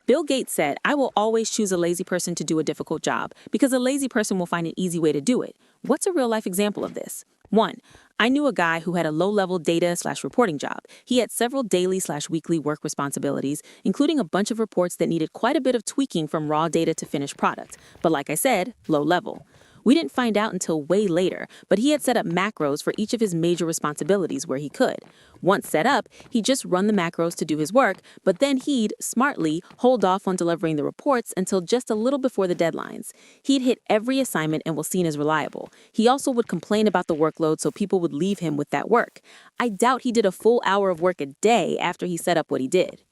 Bill Gates said, "I will always choose a lazy person to do a difficult job because a lazy person will find an easy way to do it." What's a real life example of this? 1. I knew a guy who had a low level data/reporting job. He had several daily/weekly work responsibilities, including a bunch of reports that needed quite a bit of tweaking from raw data to finished product. But like I said, low level. We didn't find out until way later, but he had set up macros for each of his major responsibilities where he could. Once set up, he'd just run the macros to do his work, but then he'd, smartly, hold off on delivering the reports until just a little before the deadlines. He'd hit every assignment and was seen as reliable. He also would complain about the workload so people would leave him with that work. I doubt he did a full hour of work a day after he set up what he did.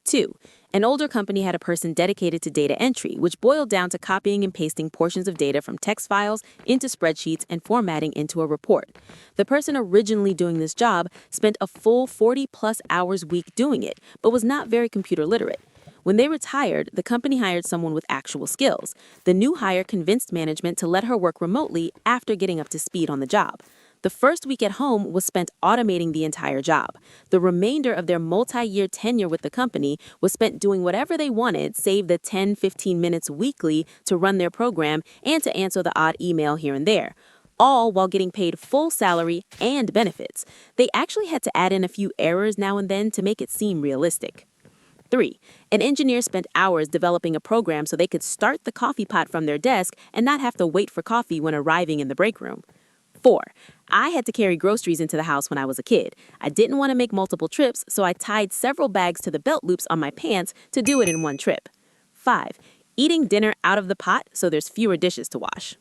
2. An older company had a person dedicated to data entry, which boiled down to copying and pasting portions of data from text files into spreadsheets and formatting into a report. The person originally doing this job spent a full 40-plus hours a week doing it, but was not very computer literate. When they retired, the company hired someone with actual skills. The new hire convinced management to let her work remotely after getting up to speed on the job. The first week at home was spent automating the entire job. The remainder of their multi-year tenure with the company was spent doing whatever they wanted, save the 10-15 minutes weekly to run their program and to answer the odd email here and there, all while getting paid full salary and benefits. They actually had to add in a few errors now and then to make it seem realistic. 3. An engineer spent hours developing a program so they could start the coffee pot from their desk and not have to wait for coffee when arriving in the break room. 4. I had to carry groceries into the house when I was a kid. I didn't want to make multiple trips, so I tied several bags to the belt loops on my pants to do it in one trip. 5. Eating dinner out of the pot so there's fewer dishes to wash.